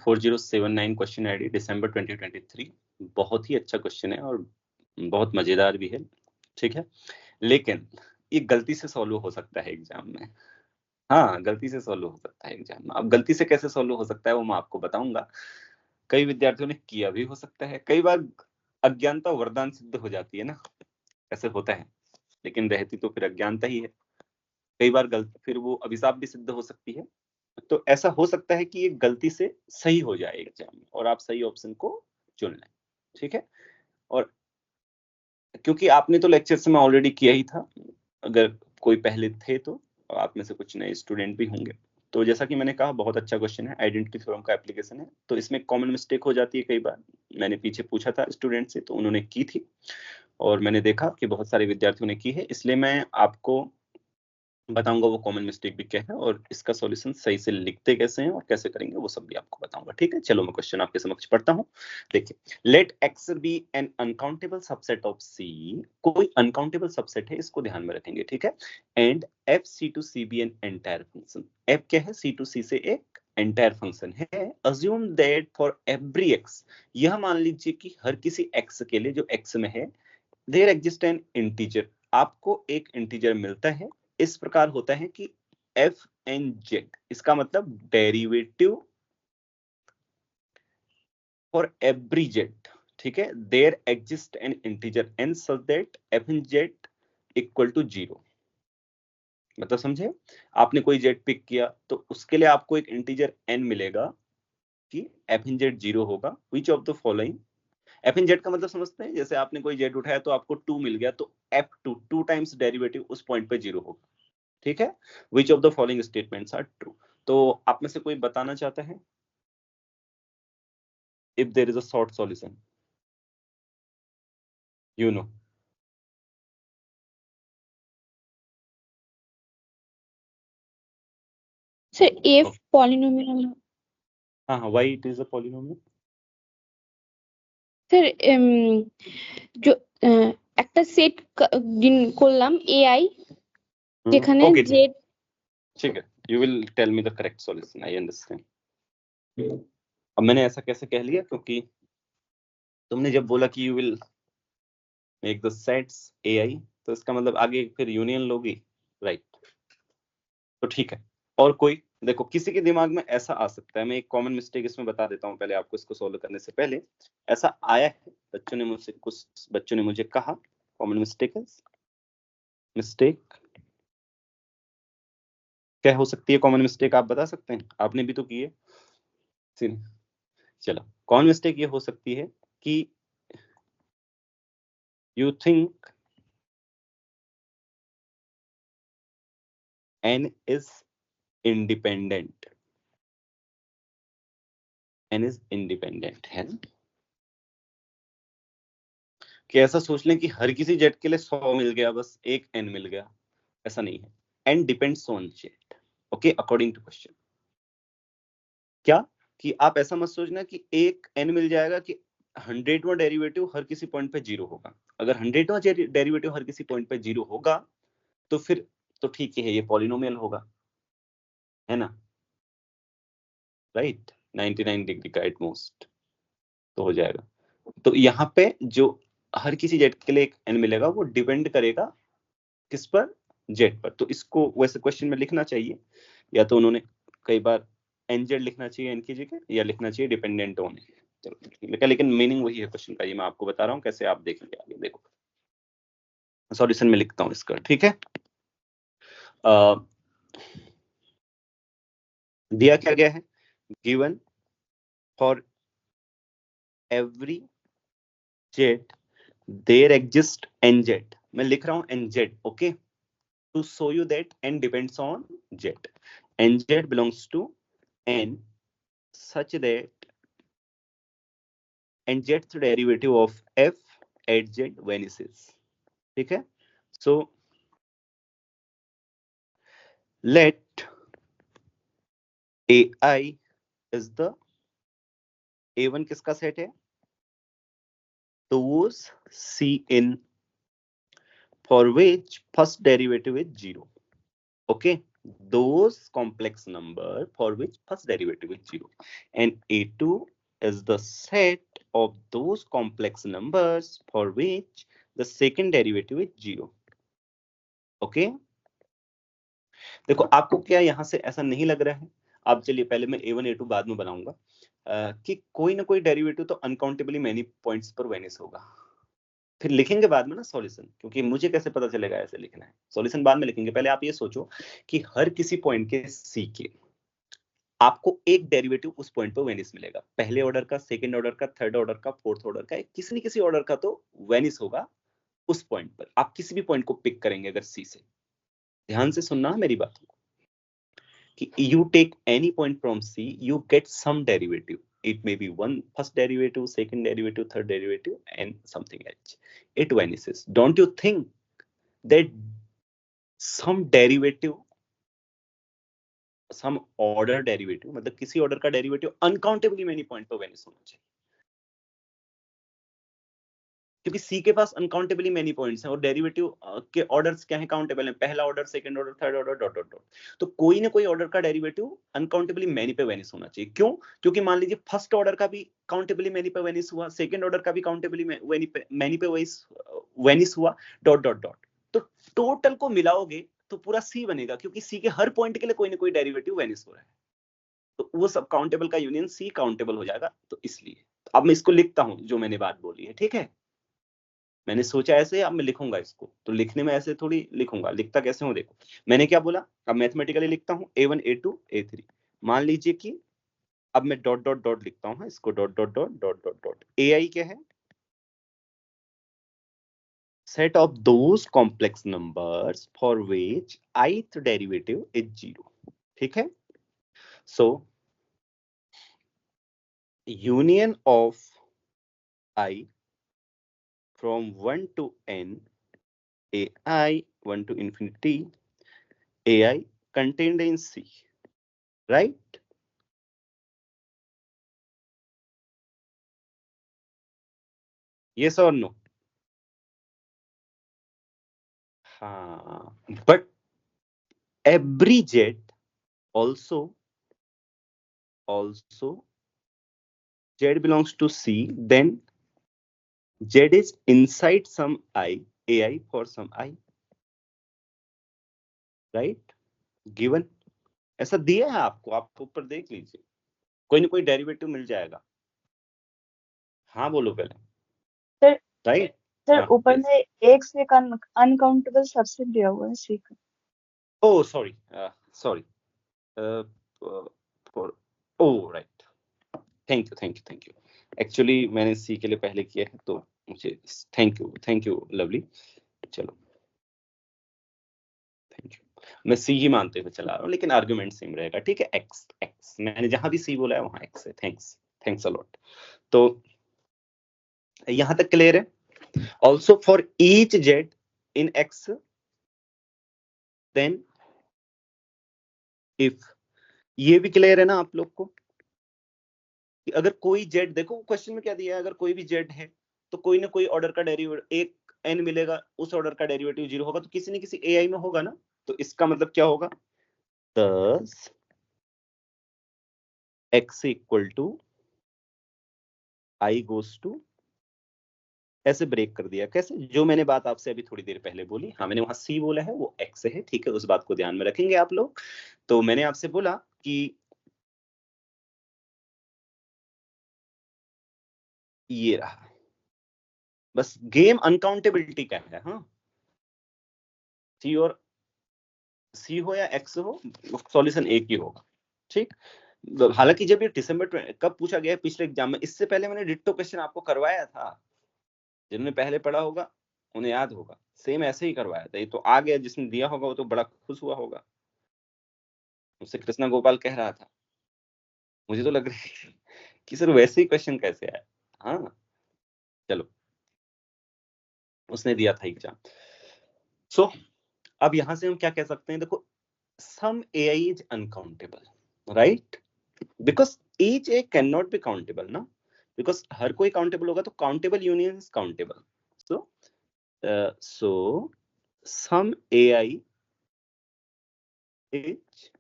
4079 question ID दिसंबर 2023। बहुत ही अच्छा question है और बहुत मजेदार भी है, ठीक है। लेकिन ये गलती से सॉल्व हो सकता है एग्जाम में। हाँ, गलती से सॉल्व हो सकता है एग्जाम में। अब गलती से कैसे सॉल्व हो सकता है वो मैं आपको बताऊंगा। कई विद्यार्थियों ने किया भी हो सकता है। कई बार अज्ञानता वरदान सिद्ध हो जाती है ना, ऐसे होता है। लेकिन रहती तो फिर अज्ञानता ही है। कई बार गलती फिर वो अभिशाप भी सिद्ध हो सकती है। तो ऐसा हो सकता है कि ये गलती से सही हो जाए एग्जाम में और आप सही ऑप्शन को चुन लें, ठीक है। और क्योंकि आपने तो लेक्चर से मैं ऑलरेडी किया ही था, अगर कोई पहले थे तो आप में से कुछ नए स्टूडेंट भी होंगे। तो जैसा कि मैंने कहा, बहुत अच्छा क्वेश्चन है, आइडेंटिटी थ्योरम का एप्लीकेशन है। तो इसमें कॉमन मिस्टेक हो जाती है कई बार। मैंने पीछे पूछा था स्टूडेंट से, तो उन्होंने की थी और मैंने देखा कि बहुत सारे विद्यार्थियों ने की है। इसलिए मैं आपको बताऊंगा वो कॉमन मिस्टेक भी क्या है और इसका सॉल्यूशन सही से लिखते कैसे हैं और कैसे करेंगे वो सब भी आपको बताऊंगा, ठीक है। चलो मैं क्वेश्चन आपके समक्ष पढ़ता हूं। देखिए, let X be an uncountable subset of C. कोई अनकाउंटेबल सबसेट है, इसको ध्यान में रखेंगे, ठीक है। And F C to C be an entire function. F क्या है? सी टू सी से एक एंटायर फंक्शन है। Assume that for every X, यह मान लीजिए कि हर किसी एक्स के लिए जो एक्स में है, देयर एग्जिस्ट एन इंटीजर, आपको एक इंटीजर मिलता है। इस प्रकार होता है कि एफ एन जेड, इसका मतलब डेरिवेटिव फॉर एवरी जेड, ठीक है। There exist an integer N such that F N Z equal to 0। मतलब समझे, आपने कोई जेड पिक किया तो उसके लिए आपको एक इंटीजर एन मिलेगा कि एफ एन जेड 0 होगा। विच of the following, F in Z का मतलब समझते हैं, जैसे आपने कोई जेड उठाया तो आपको 2 मिल गया, तो एफ टू टाइम्स डेरिवेटिव उस पॉइंट पे 0 होगा, ठीक है। Which of the following statements are true. तो आप में से कोई बताना चाहता है if there is a short solution, you know. Sir F polynomial. हाँ हाँ, why it is a polynomial. Sir একটা সেট করলাম এআই যেখানে ओके জেড। ठीक है, you will tell me the correct solution, I understand. अब मैंने ऐसा कैसे कह लिया, क्योंकि तुमने जब बोला कि you will make the sets AI, तो इसका मतलब आगे फिर यूनियन लोगी, राइट। तो ठीक है। और कोई, देखो किसी के दिमाग में ऐसा आ सकता है, मैं एक कॉमन मिस्टेक इसमें बता देता हूं पहले आपको, इसको सॉल्व करने से पहले। ऐसा आया है, बच्चों ने मुझसे, कुछ बच्चों ने मुझे कहा कॉमन मिस्टेक है। मिस्टेक क्या हो सकती है? कॉमन मिस्टेक आप बता सकते हैं, आपने भी तो की है। चलो, कॉमन मिस्टेक ये हो सकती है कि you think n is independent, n is independent है ना? कि ऐसा सोच लें कि हर किसी जेट के लिए 100 मिल गया, बस एक n मिल गया, ऐसा नहीं है। n depends on Z, okay, according to question. क्या कि आप ऐसा मत सोचना कि एक n मिल जाएगा कि 100वां डेरिवेटिव हर किसी पॉइंट पे 0 होगा। अगर 100वां डेरिवेटिव हर किसी पॉइंट पे 0 होगा तो फिर तो ठीक है, ये पॉलिनोमियल होगा, है ना, राइट। 99 डिग्री का एट मोस्ट तो हो जाएगा। तो यहाँ पे जो हर किसी जेट के लिए एक n मिलेगा, वो डिपेंड करेगा किस पर? जेट पर। तो इसको वैसे क्वेश्चन में लिखना चाहिए, या तो उन्होंने कई बार nz लिखना चाहिए n की जगह, या लिखना चाहिए डिपेंडेंट ऑन। चलो, लेकिन मीनिंग वही है क्वेश्चन का, ये मैं आपको बता रहा हूँ कैसे आप देखेंगे आगे। देखो सॉल्यूशन में लिखता हूँ इसका, ठीक है। दिया क्या गया है? Given for every Z there exist nz, मैं लिख रहा हूँ nz, okay, to show you that n depends on z. nz belongs to n such that nzth derivative of f at z vanishes, ठीक है। So let ai is the a1 किसका set है? those c in for which first derivative is 0, okay। those complex number for which first derivative is 0, and A2 is the set of those complex numbers for which the second derivative is 0. Okay देखो आपको क्या यहां से ऐसा नहीं लग रहा है? अब चलिए पहले मैं A1 A2 बाद में बनाऊंगा कि कोई ना कोई डेरिवेटिव तो अनकाउंटेबली मैनी पॉइंट्स पर वेनिस होगा। फिर लिखेंगे बाद में ना सॉल्यूशन, क्योंकि मुझे कैसे पता चलेगा ऐसे लिखना है, सॉल्यूशन बाद में लिखेंगे। पहले आप ये सोचो कि हर किसी पॉइंट के सी के आपको एक डेरिवेटिव उस पॉइंट पर वेनिस मिलेगा, पहले ऑर्डर का, सेकंड ऑर्डर का, थर्ड ऑर्डर का, फोर्थ ऑर्डर का, किसी न किसी ऑर्डर का तो वेनिस होगा उस पॉइंट पर। आप किसी भी पॉइंट को पिक करेंगे अगर सी से, ध्यान से सुनना मेरी बात कि you take any point from C, you get some derivative. It may be one first derivative, second derivative, third derivative, and something else. It vanishes. Don't you think that some derivative, some order derivative, मतलब किसी order का derivative uncountably many point पर vanish होना चाहिए, क्योंकि सी के पास अनकाउंटेबली many points हैं और डेरिवेटिव के ऑर्डर्स क्या है, काउंटेबल है, पहला order, second order, third order, dot dot dot. तो कोई ना कोई ऑर्डर का डेरिवेटिव अनकाउंटेबली मेनी पे वेनिस होना चाहिए। क्यों? क्योंकि मान लीजिए फर्स्ट ऑर्डर का भी काउंटेबली मेनी पे वेनिस हुआ, सेकंड ऑर्डर का भी काउंटेबली मेनी पे वेनिस हुआ, डॉट डॉट डॉट। तो टोटल को मिलाओगे तो पूरा सी बनेगा, क्योंकि सी के हर पॉइंट के लिए कोई ना कोई डेरिवेटिव वेनिस हो रहा है, तो वो सब काउंटेबल का यूनियन सी काउंटेबल हो जाएगा। तो इसलिए अब मैं इसको लिखता हूं जो मैंने बात बोली है, ठीक है? मैंने सोचा ऐसे, अब मैं लिखूंगा इसको, तो लिखने में ऐसे थोड़ी लिखूंगा, लिखता कैसे हूं देखो। मैंने क्या बोला, अब मैथमेटिकली लिखता हूं A1 A2 A3। मान लीजिए कि अब मैं डॉट डॉट डॉट लिखता हूं, इसको dot dot dot dot dot dot. AI क्या है? Set of those complex numbers for which ith derivative is 0, ठीक है? सो union of I from 1 to n, AI 1 to infinity, AI contained in C, right? Yes or no? हाँ, but every z also z belongs to C, then z is inside some I, AI for some I, right? Given ऐसा दिया है आपको, आप ऊपर देख लीजिए, कोई ना कोई डेरिवेटिव मिल जाएगा। हाँ बोलो पहले, सर राइट? सर हाँ, ऊपर yes. में एक से एक अनकाउंटेबल सबसेट दिया हुआ है सी का। Oh, sorry, sorry. For oh, right. Thank you. Actually मैंने सी के लिए पहले किया है, तो मुझे थैंक यू लवली। चलो थैंक यू, मैं सी ही मानते हुए चला रहा हूँ, लेकिन आर्गुमेंट सेम रहेगा, ठीक है? एक्स मैंने जहां भी सी बोला है वहां एक्स है। Thanks a lot. तो यहां तक क्लियर है? Also for each Z in X, then if, ये भी क्लियर है ना आप लोग को कि अगर कोई जेड, देखो क्वेश्चन में क्या दिया है, अगर कोई भी जेड है तो कोई ना कोई ऑर्डर का डेरिवेटिव एक एन मिलेगा, उस ऑर्डर का डेरिवेटिव 0 होगा, तो किसी न किसी एआई में होगा ना। तो इसका मतलब क्या होगा, thus x equal to i goes to, ऐसे ब्रेक कर दिया। कैसे? जो मैंने बात आपसे अभी थोड़ी देर पहले बोली, हाँ मैंने वहां सी बोला है, वो x है, ठीक है? उस बात को ध्यान में रखेंगे आप लोग। तो मैंने आपसे बोला कि ये रहा, बस गेम अनकाउंटेबिलिटी का है। हाँ, सी और सी हो या एक्स हो, सॉल्यूशन एक ही होगा, ठीक? हालांकि जब ये दिसंबर कब पूछा गया है, पिछले एग्जाम में, इससे पहले मैंने डिट्टो क्वेश्चन आपको करवाया था, जिन्होंने पहले पढ़ा होगा उन्हें याद होगा, सेम ऐसे ही करवाया था। ये तो आ गया, जिसने दिया होगा वो तो बड़ा खुश हुआ होगा। उससे कृष्णा गोपाल कह रहा था, मुझे तो लग रहा है कि सर वैसे ही क्वेश्चन कैसे आया। हाँ चलो, उसने दिया था एग्जाम। सो अब यहां से हम क्या कह सकते हैं, देखो some AI is uncountable, right? Because each A cannot be countable ना, because हर कोई countable होगा तो countable union is countable. So some AI is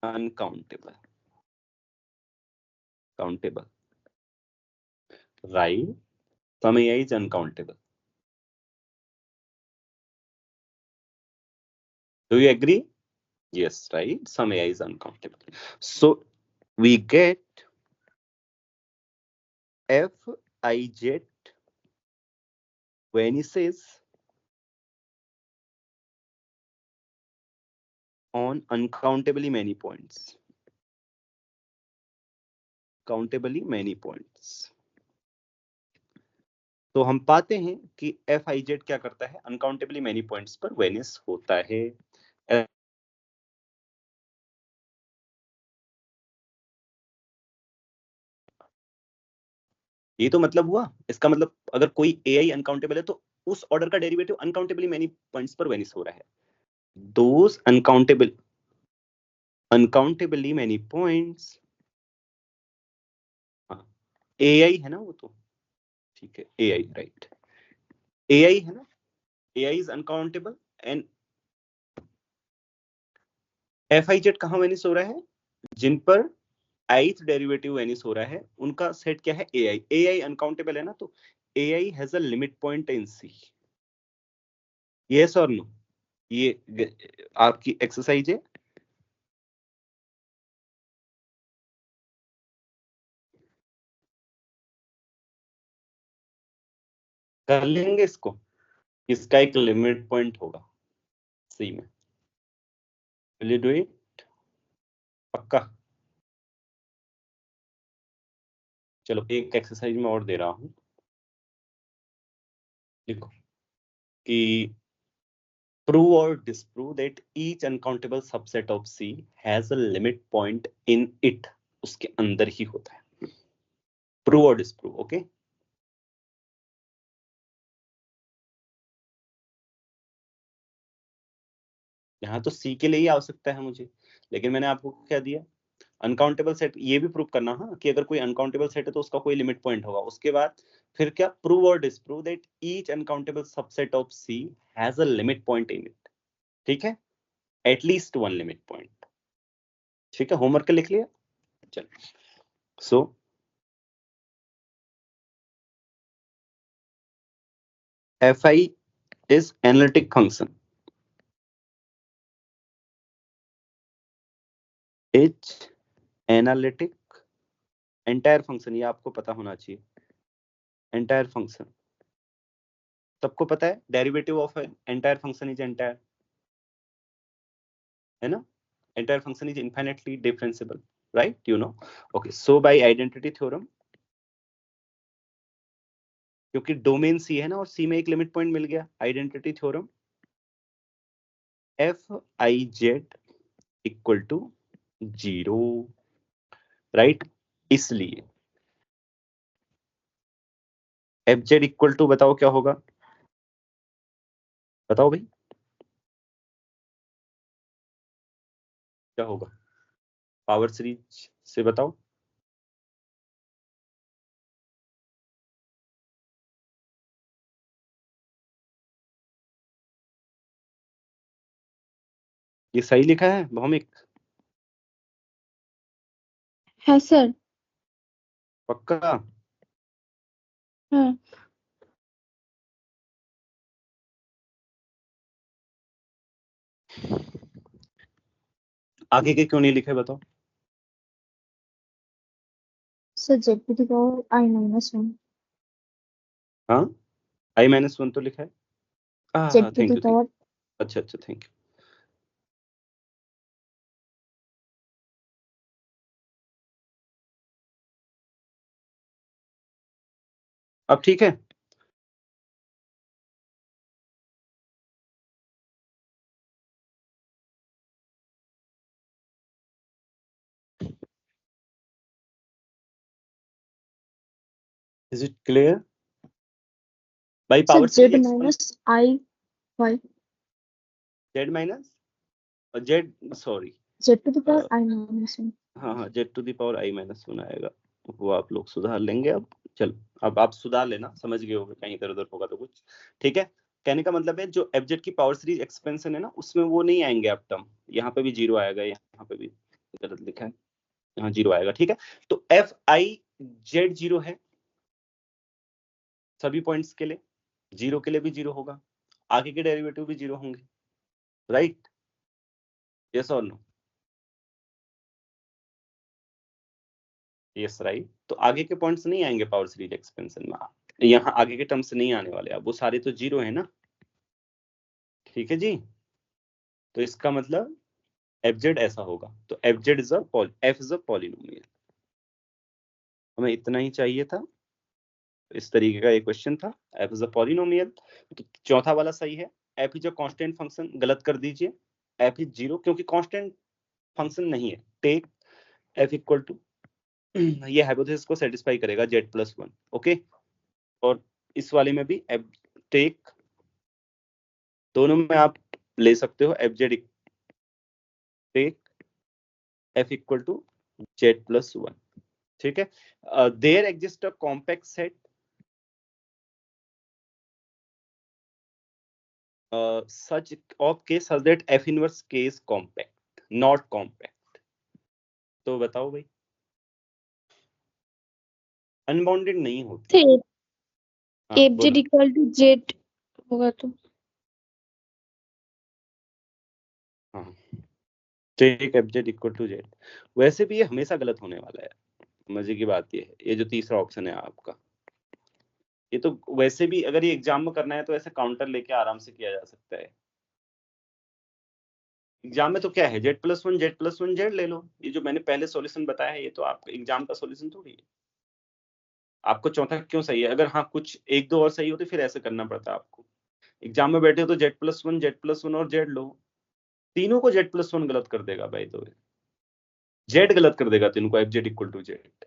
uncountable, countable, right, some AI is uncountable. Do you agree? Yes, right. Some AI is uncountable. So we get Fij vanishes on uncountably many points. Countably many points. तो हम पाते हैं कि Fij क्या करता है, अनकाउंटेबली many points पर Venice होता है। ये तो मतलब हुआ, इसका मतलब अगर कोई AI अनकाउंटेबल है तो उस ऑर्डर का डेरिवेटिव अनकाउंटेबली मेनी पॉइंट्स पर वेनिस हो रहा है। Those uncountably many points, AI है ना वो तो, ठीक है, AI राइट, AI है ना, AI is uncountable and Fij कहाँ वेनिस हो रहा है, जिन पर ith डेरिवेटिव वेनिस हो रहा है उनका सेट क्या है, AI अनकाउंटेबल है ना, तो AI has a limit point in C। Yes और नो, ये आपकी एक्सरसाइज है। कर लेंगे इसको, इसका एक लिमिट पॉइंट होगा C में। Will you do it? पक्का? चलो एक एक्सरसाइज में और दे रहा हूं, लिखो कि prove or disprove that each uncountable subset of C has a limit point in it, उसके अंदर ही होता है। prove or disprove, okay? यहाँ तो C के लिए ही आवश्यकता है मुझे, लेकिन मैंने आपको क्या दिया, अनकाउंटेबल सेट, ये भी प्रूव करना हाँ कि अगर कोई अनकाउंटेबल सेट है तो उसका कोई लिमिट पॉइंट होगा। उसके बाद फिर क्या, प्रूव और disprove that each uncountable subset of C has a limit point in it, ठीक है, एटलीस्ट वन लिमिट पॉइंट। ठीक है, होमवर्क लिख लिया? चलो, सो Fi is analytic function, is analytic entire function, ये आपको पता होना चाहिए। एंटायर फंक्शन सबको पता है, derivative of entire function is entire, है ना, entire function is infinitely differentiable, right, you know. Okay, so by identity theorem, क्योंकि डोमेन C है ना और C में एक लिमिट पॉइंट मिल गया, identity theorem Fij equal to 0, right. इसलिए Fz इक्वल टू, बताओ क्या होगा, बताओ भाई क्या होगा, पावर सीरीज से बताओ। ये सही लिखा है भौमिक? हाँ सर। पक्का? हाँ आगे के क्यों नहीं लिखे बताओ? Sir z to the power I minus 1. हाँ, I-1 तो लिखा है। Z हाँ, to thank the you, power. अच्छा अच्छा, थैंक यू। अब ठीक है, is it clear? By Sir power z series minus I y. Z minus और Z, sorry, Z to the power I minus 1. हाँ हाँ, Z to the power I-1 आएगा, वो आप लोग सुधार लेंगे अब। चलो अब आप सुधार लेना, समझ गए होगे, कहीं इधर उधर होगा तो कुछ, ठीक है। कहने का मतलब है जो एफजेड की पावर सीरीज एक्सपेंशन है ना, उसमें वो नहीं आएंगे आप टर्म। यहाँ पे भी 0 आएगा, यहाँ पे भी गलत लिखा है, यहाँ 0 आएगा, ठीक है। तो एफ आई जेड 0 है सभी पॉइंट्स के लिए, 0 के लिए भी 0 होगा, आगे के डेरिवेटिव भी 0 होंगे, राइट? यस और नो? Yes, right. तो आगे के पॉइंट्स नहीं आएंगे पावर सीरीज एक्सपेंशन में, यहाँ आगे के टर्म्स नहीं आने वाले, अब वो सारे तो 0 है ना, ठीक है जी। तो इसका मतलब fz ऐसा होगा, तो fz इज अ पॉलिनोमियल। हमें इतना ही चाहिए था, इस तरीके का एक क्वेश्चन था, f इज अ पॉलिनोमियल। तो चौथा वाला सही है, f is a constant function गलत कर दीजिए, f इज 0 क्योंकि कांस्टेंट फंक्शन नहीं है। टेक f इक्वल टू, ये हाइपोथेसिस को सेटिस्फाई करेगा z+1, ओके। और इस वाले में भी f टेक, दोनों में आप ले सकते हो fz take f equal to z+1, ठीक है। There exist a compact set such of case such that f inverse k is compact, not compact। तो बताओ भाई, अनबाउंडेड नहीं होती। हाँ, एफ जेड बोलो। इक्वल टू जेड होगा तो हाँ, take F Z equal to Z. वैसे भी ये हमेशा गलत होने वाला है, मजे की बात ये है, ये जो तीसरा ऑप्शन है आपका, ये तो वैसे भी अगर ये एग्जाम में करना है तो ऐसे काउंटर लेके आराम से किया जा सकता है। एग्जाम में तो क्या है, z+1 z+1 z ले लो, ये जो मैंने पहले सॉल्यूशन बताया है ये तो आपका एग्जाम का सॉल्यूशन थोड़ी है। आपको चौथा क्यों सही है? अगर हाँ कुछ एक दो और सही होते फिर ऐसे करना पड़ता आपको। एग्जाम में बैठे हो तो z+1 और z लो, तीनों को z+1 गलत कर देगा भाई, तो z गलत कर देगा तीनों को, fz इक्वल टू जेड।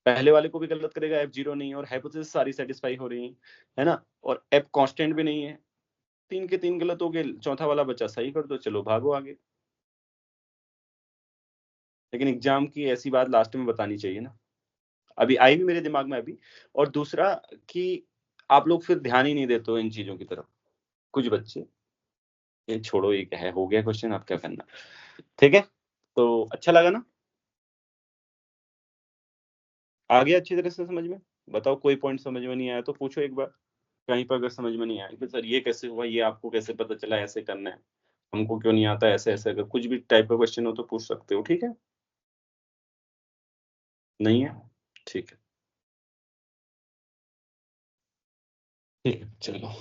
पहले वाले को भी गलत करेगा, f0 नहीं है और हाइपोथेसिस सारी सेटिस्फाई हो रही है ना, और f कांस्टेंट भी नहीं है, 3 के 3 गलत हो गए, चौथा वाला बच्चा सही कर दो, चलो भागो आगे। लेकिन एग्जाम की ऐसी बात लास्ट में बतानी चाहिए ना, अभी आई भी मेरे दिमाग में अभी। और दूसरा कि आप लोग फिर ध्यान ही नहीं देते हो इन चीजों की तरफ, कुछ बच्चे, ये छोड़ो, ये क्या है, हो गया क्वेश्चन, आप क्या करना, ठीक है। तो अच्छा लगा ना, आ गया अच्छी तरह से समझ में? बताओ कोई पॉइंट समझ में नहीं आया तो पूछो एक बार, कहीं पर अगर समझ में नहीं आया कि सर ये कैसे हुआ, ये आपको कैसे पता चला ऐसे करना है, हमको क्यों नहीं आता ऐसे ऐसे, अगर कुछ भी टाइप का क्वेश्चन हो तो पूछ सकते हो, ठीक है? नहीं है, ठीक है, ठीक है, चलो।